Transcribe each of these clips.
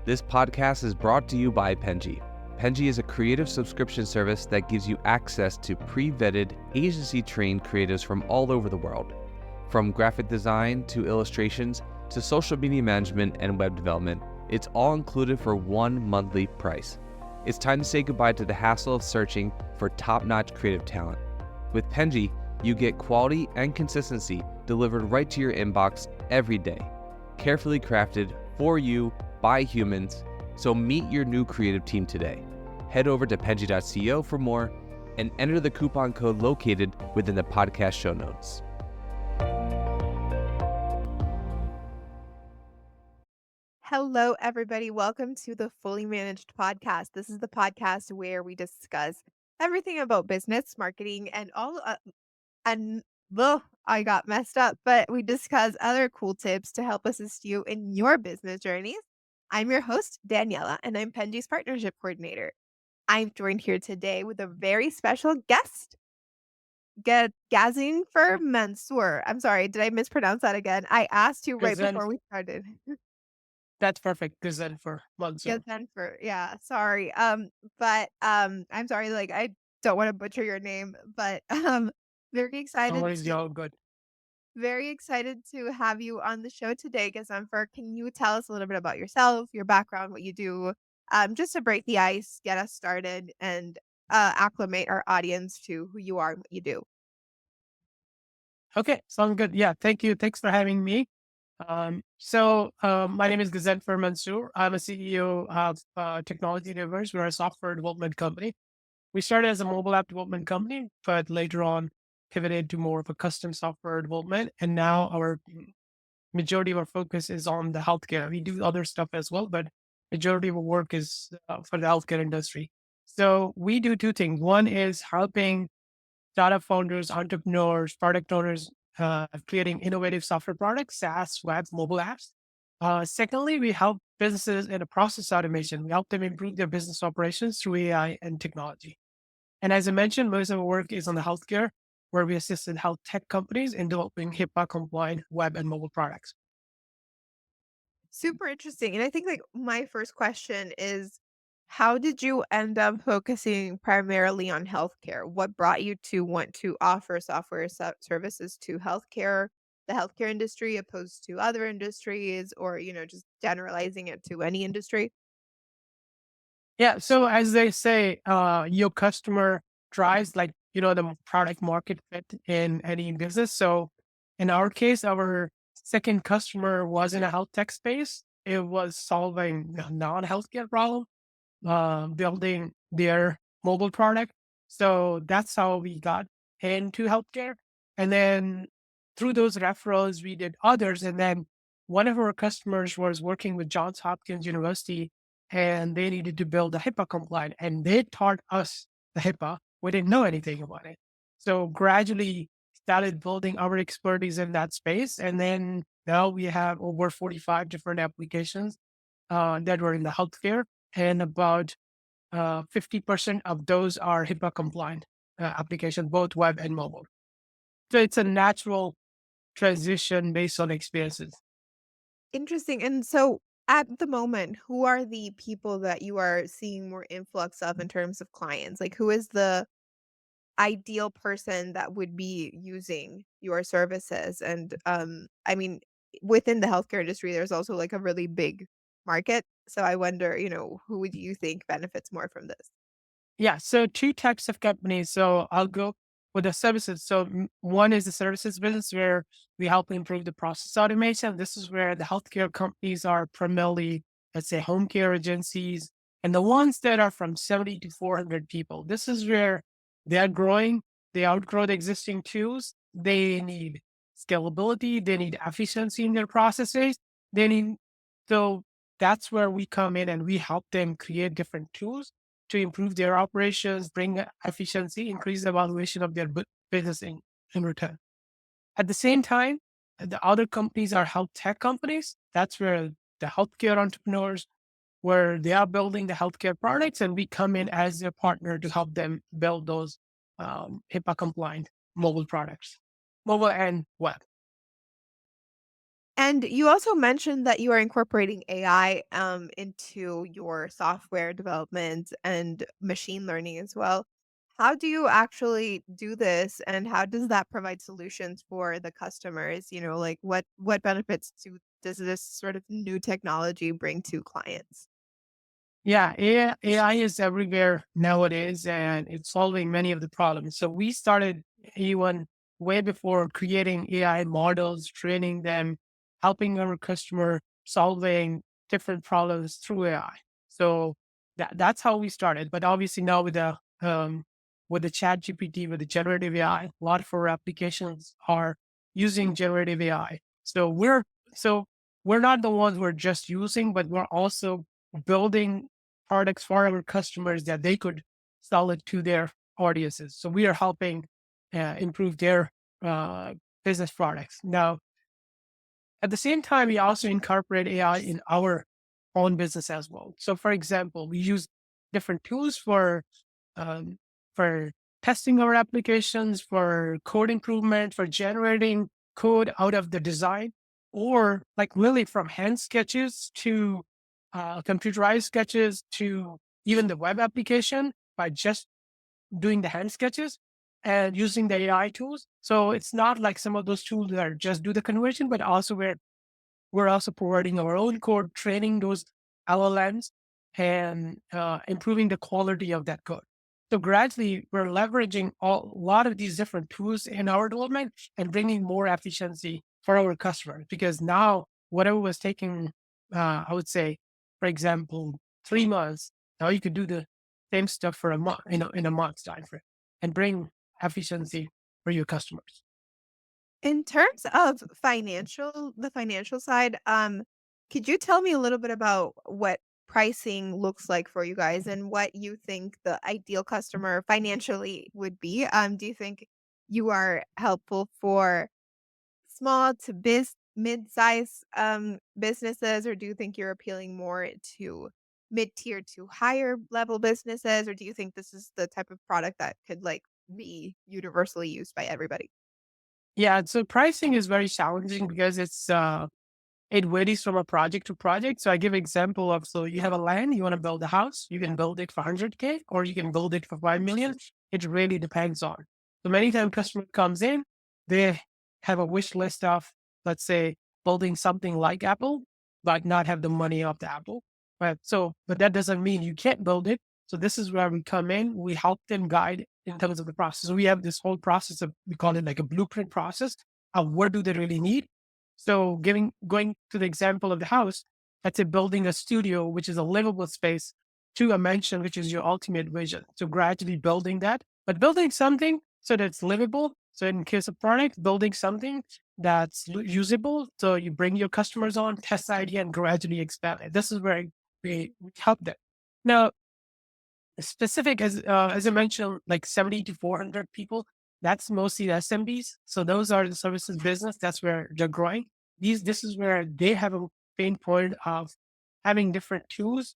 This podcast is brought to you by Penji. Penji is a creative subscription service that gives you access to pre-vetted, agency-trained creatives from all over the world. From graphic design to illustrations to social media management and web development, it's all included for one monthly price. It's time to say goodbye to the hassle of searching for top-notch creative talent. With Penji, you get quality and consistency delivered right to your inbox every day. Carefully crafted for you by humans, so meet your new creative team today. Head over to penji.co for more and enter the coupon code located within the podcast show notes. Hello, everybody. Welcome to the Fully Managed Podcast. This is the podcast where we discuss everything about business, marketing, and I got messed up, but we discuss other cool tips to help assist you in your business journeys. I'm your host, Daniela, and I'm Penji's Partnership Coordinator. I'm joined here today with a very special guest, Ghazenfer Mansoor. I'm sorry, did I mispronounce that again? I asked you right Ghazen, before we started. that's perfect. Ghazenfer Mansoor. Ghazenfer, yeah, sorry. I'm sorry, like, I don't wanna butcher your name, but, very No excited worries, you're all good. very excited to have you on the show today, Ghazenfer. Can you tell us a little bit about yourself, your background, what you do, just to break the ice, get us started, and, acclimate our audience to who you are and what you do? Okay, sounds good. Yeah, thank you. Thanks for having me. My name is Ghazenfer Mansoor. I'm a CEO of Technology Universe. We're a software development company. We started as a mobile app development company, but later on pivoted to more of a custom software development. And now our majority of our focus is on the healthcare. We do other stuff as well, but majority of our work is for the healthcare industry. So we do two things. One is helping startup founders, entrepreneurs, product owners, creating innovative software products, SaaS, web, mobile apps. Secondly, we help businesses in a process automation. We help them improve their business operations through AI and technology. And as I mentioned, most of our work is on the healthcare, where we assist in health tech companies in developing HIPAA-compliant web and mobile products. Super interesting, and I think, like, my first question is, how did you end up focusing primarily on healthcare? What brought you to want to offer software services to the healthcare industry, opposed to other industries or, just generalizing it to any industry? Yeah. So as they say, your customer drives the product market fit in any business. So in our case, our second customer was in a health tech space. It was solving a non-healthcare problem, building their mobile product. So that's how we got into healthcare. And then through those referrals, we did others. And then one of our customers was working with Johns Hopkins University and they needed to build a HIPAA compliant and they taught us the HIPAA. We didn't know anything about it. So gradually started building our expertise in that space. And then now we have over 45 different applications that were in the healthcare and about 50% of those are HIPAA compliant applications, both web and mobile. So it's a natural transition based on experiences. Interesting, and so, at the moment, who are the people that you are seeing more influx of in terms of clients? Like, who is the ideal person that would be using your services? And, I mean, within the healthcare industry, there's also, like, a really big market. So I wonder, who would you think benefits more from this? Yeah. So two types of companies. So I'll go with the services. So one is the services business where we help improve the process automation. This is where the healthcare companies are primarily, let's say, home care agencies, and the ones that are from 70 to 400 people. This is where they are growing. They outgrow the existing tools. They need scalability. They need efficiency in their processes. They need, so that's where we come in and we help them create different tools to improve their operations, bring efficiency, increase the valuation of their business in return. At the same time, the other companies are health tech companies. That's where the healthcare entrepreneurs, where they are building the healthcare products, and we come in as their partner to help them build those HIPAA compliant mobile products, mobile and web. And you also mentioned that you are incorporating AI into your software development and machine learning as well. How do you actually do this, and how does that provide solutions for the customers? Like what benefits does this sort of new technology bring to clients? Yeah, AI is everywhere nowadays and it's solving many of the problems. So we started even way before creating AI models, training them, helping our customer solving different problems through AI. So that's how we started. But obviously now with the chat GPT, with the generative AI, a lot of our applications are using generative AI. So we're not the ones we're just using, but we're also building products for our customers that they could sell it to their audiences. So we are helping improve their uh, business products. Now, at the same time, we also incorporate AI in our own business as well. So, for example, we use different tools um, for testing our applications, for code improvement, for generating code out of the design, or like really from hand sketches to computerized sketches to even the web application by just doing the hand sketches and using the AI tools. So it's not like some of those tools that just do the conversion, but also we're also providing our own code, training those LLMs, and improving the quality of that code. So gradually, we're leveraging a lot of these different tools in our development and bringing more efficiency for our customers. Because now, whatever was taking, I would say, for example, 3 months, now you could do the same stuff for a month, in a month's time frame, and bring efficiency for your customers. In terms of the financial side, could you tell me a little bit about what pricing looks like for you guys and what you think the ideal customer financially would be? Do you think you are helpful for small to mid-size businesses, or do you think you're appealing more to mid-tier to higher level businesses, or do you think this is the type of product that could like be universally used by everybody? Yeah, so pricing is very challenging because it varies from a project to project. So I give example of, so you have a land, you want to build a house, you can build it for 100K or you can build it for 5 million. It really depends on. So many times customer comes in, they have a wish list of, let's say, building something like Apple, but not have the money of the Apple. But that doesn't mean you can't build it. So this is where we come in. We help them guide in terms of the process. So we have this whole process of, we call it like a blueprint process of what do they really need. So going to the example of the house, let's say building a studio, which is a livable space, to a mansion, which is your ultimate vision. So gradually building that, but building something so that it's livable. So in case of product, building something that's usable. So you bring your customers on, test the idea, and gradually expand it. This is where we help them. Now, specific as I mentioned, like 70 to 400 people. That's mostly the SMBs. So those are the services business. That's where they're growing. This is where they have a pain point of having different tools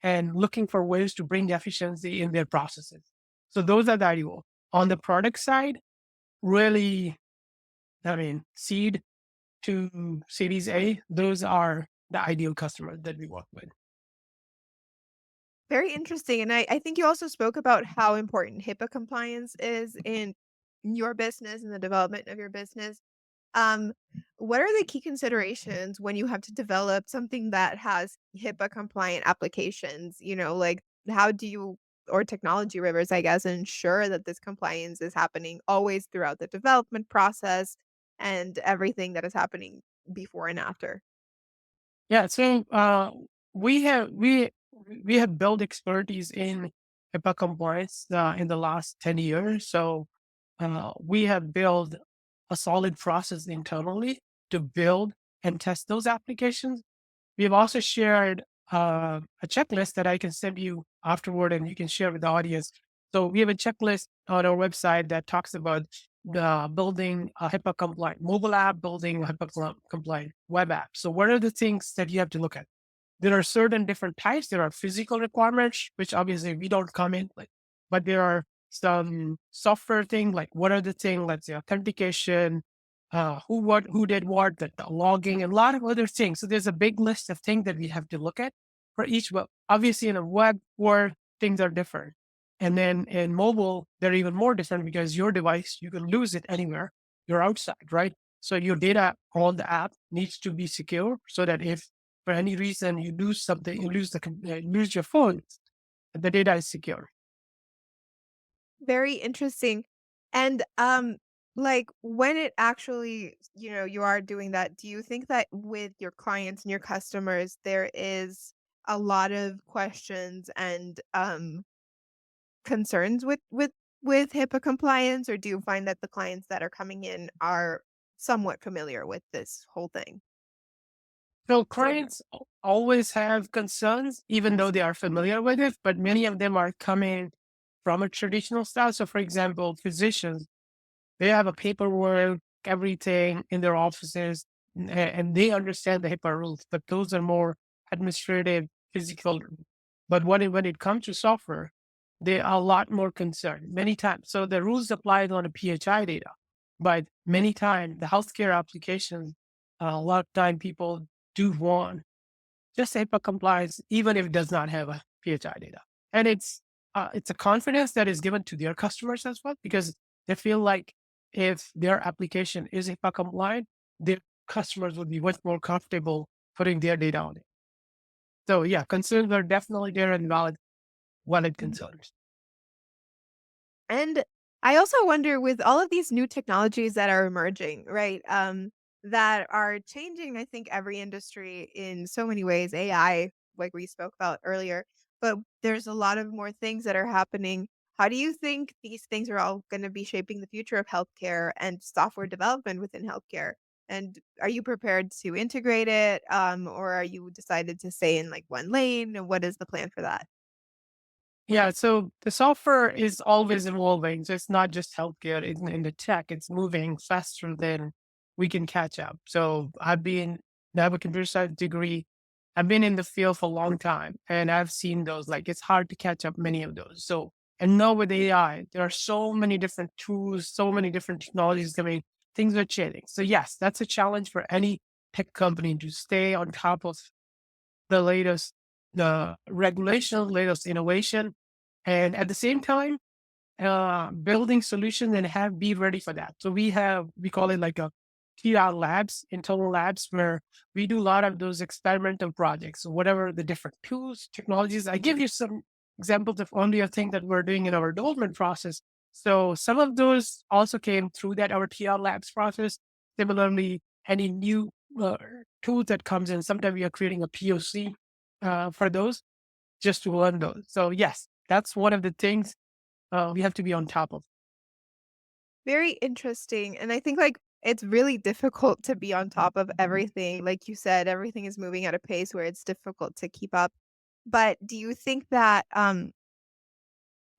and looking for ways to bring the efficiency in their processes. So those are the ideal. On the product side, really, I mean, seed to Series A, those are the ideal customers that we work with. Very interesting. And I think you also spoke about how important HIPAA compliance is in your business and the development of your business. Um, what are the key considerations when you have to develop something that has HIPAA compliant applications? Like how do you, or technology rivers, I guess, ensure that this compliance is happening always throughout the development process and everything that is happening before and after? Yeah, so we have we we have built expertise in HIPAA compliance in the last 10 years. So we have built a solid process internally to build and test those applications. We've also shared a checklist that I can send you afterward and you can share with the audience. So we have a checklist on our website that talks about building a HIPAA compliant mobile app, building a HIPAA compliant web app. So what are the things that you have to look at? There are certain different types. There are physical requirements, which obviously we don't come in, like, but there are some software thing, like what are the things, let's say authentication, who did what, the logging, and a lot of other things. So there's a big list of things that we have to look at for each web. Obviously, in a web world, things are different. And then in mobile, they're even more different because your device, you can lose it anywhere. You're outside, right? So your data on the app needs to be secure so that if for any reason you lose something, you lose lose your phone, the data is secure. Very interesting. And, like, when it actually, you are doing that, do you think that with your clients and your customers, there is a lot of questions and, concerns with HIPAA compliance, or do you find that the clients that are coming in are somewhat familiar with this whole thing? So clients always have concerns, even though they are familiar with it, but many of them are coming from a traditional style. So, for example, physicians, they have a paperwork, everything in their offices, and they understand the HIPAA rules, but those are more administrative, physical. But when it comes to software, they are a lot more concerned many times. So the rules applied on a PHI data, but many times the healthcare applications, a lot of time people do want just HIPAA compliance, even if it does not have a PHI data. And it's a confidence that is given to their customers as well, because they feel like if their application is HIPAA compliant, their customers would be much more comfortable putting their data on it. So yeah, concerns are definitely there and valid concerns. And I also wonder, with all of these new technologies that are emerging, right? That are changing, I think, every industry in so many ways. AI, like we spoke about earlier, but there's a lot of more things that are happening. How do you think these things are all going to be shaping the future of healthcare and software development within healthcare? And are you prepared to integrate it, or are you decided to stay in like one lane? And what is the plan for that? Yeah, so the software is always evolving. So it's not just healthcare in the tech, it's moving faster than we can catch up. So I have a computer science degree. I've been in the field for a long time and I've seen those. Like it's hard to catch up many of those. So, and now with AI, there are so many different tools, so many different technologies coming, things are changing. So, yes, that's a challenge for any tech company to stay on top of the latest regulation, latest innovation, and at the same time, building solutions and have be ready for that. So we call it like a TR labs, internal labs, where we do a lot of those experimental projects. So whatever the different tools, technologies. I give you some examples of only a thing that we're doing in our development process. So some of those also came through that our TR labs process. Similarly, any new tool that comes in, sometimes we are creating a POC for those just to learn those. So yes, that's one of the things we have to be on top of. Very interesting, and I think, like, it's really difficult to be on top of everything. Like you said, everything is moving at a pace where it's difficult to keep up. But do you think that,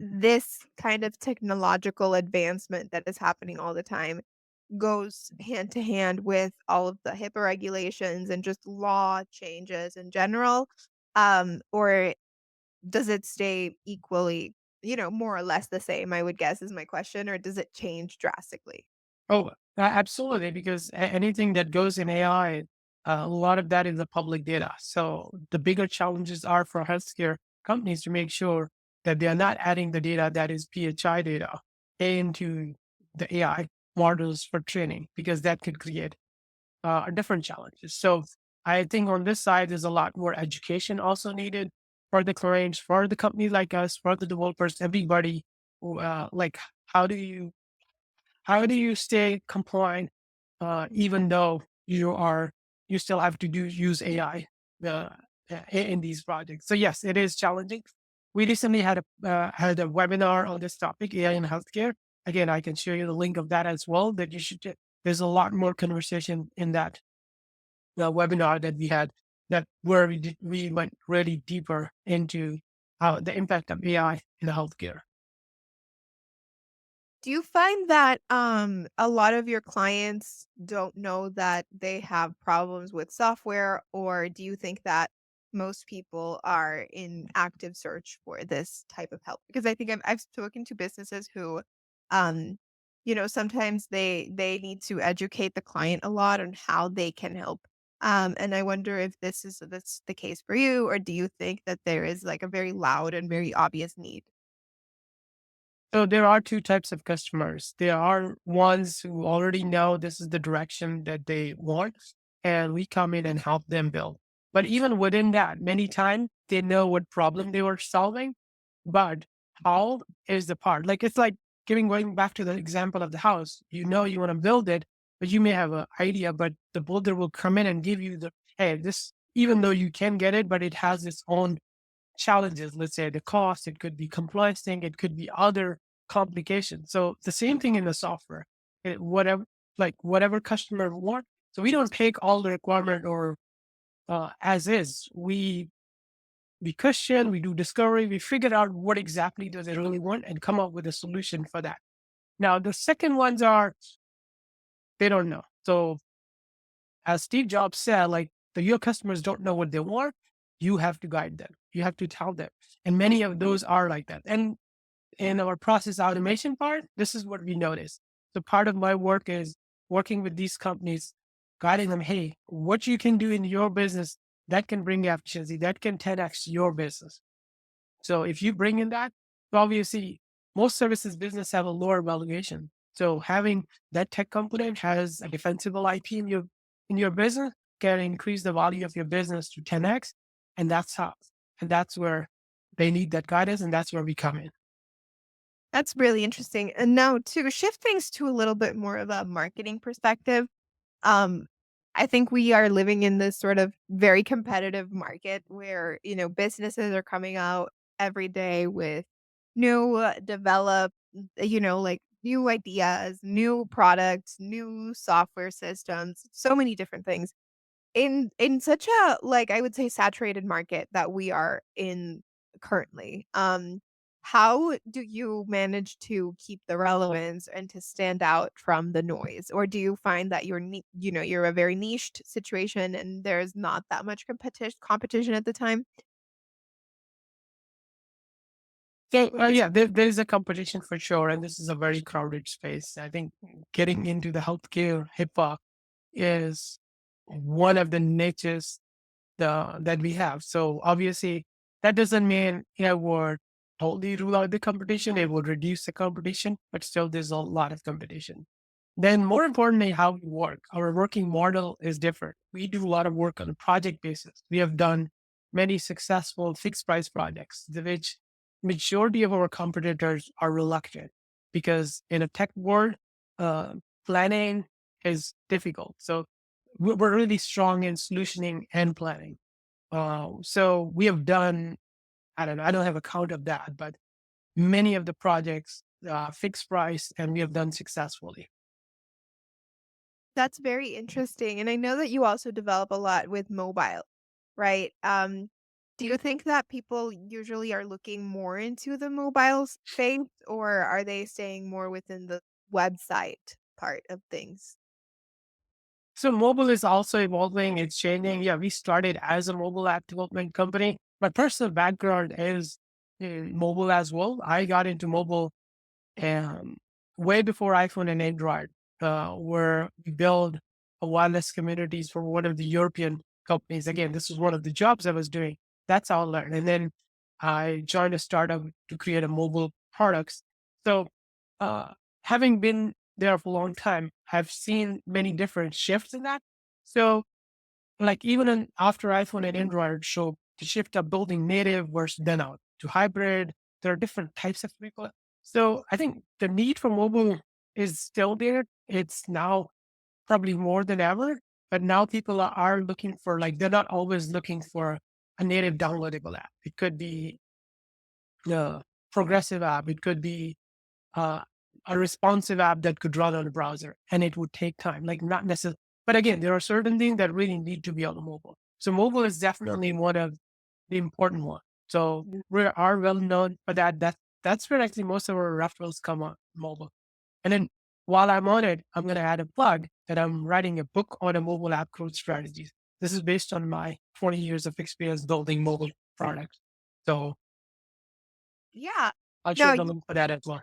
this kind of technological advancement that is happening all the time goes hand to hand with all of the HIPAA regulations and just law changes in general? Or does it stay equally, more or less the same, I would guess is my question, or does it change drastically? Oh, absolutely, because anything that goes in AI, a lot of that is the public data. So the bigger challenges are for healthcare companies to make sure that they are not adding the data that is PHI data into the AI models for training, because that could create different challenges. So I think on this side, there's a lot more education also needed for the clients, for the companies like us, for the developers, everybody. Like, how do you how do you stay compliant, even though you still have to use AI uh, in these projects? So yes, it is challenging. We recently had a webinar on this topic, AI in healthcare. Again, I can share you the link of that as well. That you should. There's a lot more conversation in that webinar that we had, that where we went really deeper into how the impact of AI in the healthcare. Do you find that, a lot of your clients don't know that they have problems with software, or do you think that most people are in active search for this type of help? Because I think I've spoken to businesses who, um sometimes they need to educate the client a lot on how they can help. And I wonder if this the case for you, or do you think that there is like a very loud and very obvious need? So there are two types of customers. There are ones who already know this is the direction that they want, and we come in and help them build. But even within that, many times they know what problem they were solving, but how is the part. Like it's like going back to the example of the house. You know you want to build it, but you may have an idea, but the builder will come in and give you the hey, this even though you can get it, but it has its own challenges. Let's say the cost, it could be compliance thing, it could be other complications. So the same thing in the software. Whatever whatever customer want. So we don't take all the requirement or as is. We question, we do discovery, we figure out what exactly do they really want and come up with a solution for that. Now the second ones are they don't know. So as Steve Jobs said, like your customers don't know what they want. You have to guide them. You have to tell them. And many of those are like that. And in our process automation part, this is what we notice. So part of my work is working with these companies, guiding them, hey, what you can do in your business that can bring efficiency, that can 10x your business. So if you bring in that, obviously most services business have a lower valuation. So having that tech component has a defensible IP in your business can increase the value of your business to 10x. And that's how and that's where they need that guidance and that's where we come in. That's really interesting. And now to shift things to a little bit more of a marketing perspective, um, I think we are living in this sort of very competitive market where, businesses are coming out every day with new like new ideas, new products, new software systems, so many different things. In such a, like, I would say, saturated market that we are in currently, how do you manage to keep the relevance and to stand out from the noise? Or do you find that you're a very niched situation and there's not that much competition at the time? So yeah, there is a competition for sure, and this is a very crowded space. I think getting into the healthcare HIPAA is one of the niches that we have. So obviously, that doesn't mean it would totally rule out the competition. It would reduce the competition, but still, there's a lot of competition. Then, more importantly, how we work. Our working model is different. We do a lot of work on a project basis. We have done many successful fixed price projects, which majority of our competitors are reluctant because in a tech world, uh, planning is difficult. So we're really strong in solutioning and planning. So we have done, I don't know, I don't have a count of that, but many of the projects fixed price and we have done successfully. That's very interesting, and I know that you also develop a lot with mobile, right? Do you think that people usually are looking more into the mobile space, or are they staying more within the website part of things? So mobile is also evolving, it's changing. Yeah, we started as a mobile app development company. My personal background is in mobile as well. I got into mobile um, way before iPhone and Android, where we build a wireless communities for one of the European companies. Again, this was one of the jobs I was doing. That's how I learned. And then I joined a startup to create a mobile products. So uh, having been there for a long time, I've seen many different shifts in that. So like after iPhone and Android show the shift of building native versus then out to hybrid, there are different types of people. So I think the need for mobile is still there. It's now probably more than ever, but now people are looking for like they're not always looking for a native downloadable app. It could be a progressive app. It could be uh, a responsive app that could run on a browser, and it would take time. Like not necessarily, but again, there are certain things that really need to be on the mobile. So mobile is definitely one of the important one. So we are well known for that. That's where actually most of our referrals come on mobile. And then while I'm on it, I'm going to add a plug that I'm writing a book on a mobile app growth strategies. This is based on my 20 years of experience building mobile products. So Yeah. I'll No, share the link for that as well.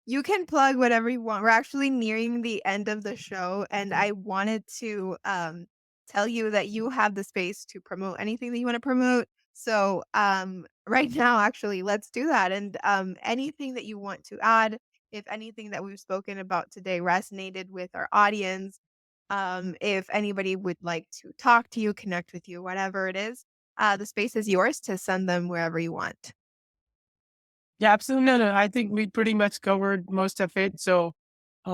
You can plug whatever you want. We're actually nearing the end of the show, and I wanted to tell you that you have the space to promote anything that you want to promote. So right now, actually, let's do that. And anything that you want to add, if anything that we've spoken about today resonated with our audience, if anybody would like to talk to you, connect with you, whatever it is, the space is yours to send them wherever you want. Yeah, absolutely. No, no, I think we pretty much covered most of it. So we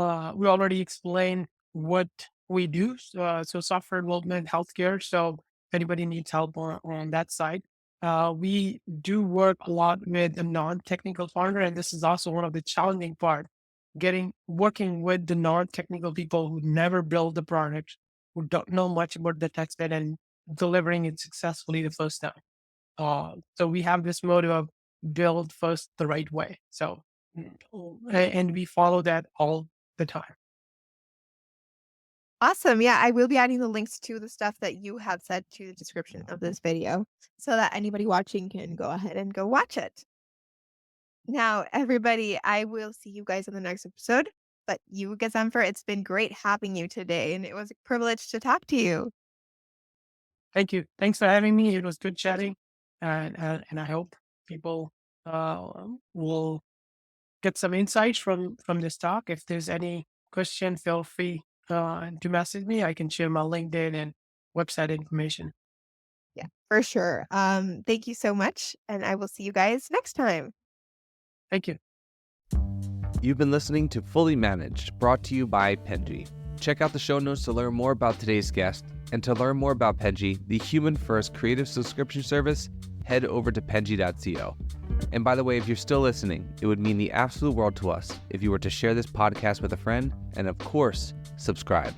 already explained what we do. So software development, healthcare. So if anybody needs help on that side, we do work a lot with a non-technical partner, and this is also one of the challenging part. Working with the non-technical people who never build the product, who don't know much about the tech stack, and delivering it successfully the first time. So we have this motto of build first the right way. So, and we follow that all the time. Awesome. Yeah, I will be adding the links to the stuff that you have said to the description of this video so that anybody watching can go ahead and go watch it. Now, everybody, I will see you guys in the next episode. But you, Ghazenfer, it's been great having you today, and it was a privilege to talk to you. Thank you. Thanks for having me. It was good chatting, and I hope people will get some insights from this talk. If there's any question, feel free to message me. I can share my LinkedIn and website information. Yeah, for sure. Thank you so much, and I will see you guys next time. Thank you. You've been listening to Fully Managed, brought to you by Penji. Check out the show notes to learn more about today's guest, and to learn more about Penji, the human-first creative subscription service, head over to penji.co. And by the way, if you're still listening, it would mean the absolute world to us if you were to share this podcast with a friend, and of course, subscribe.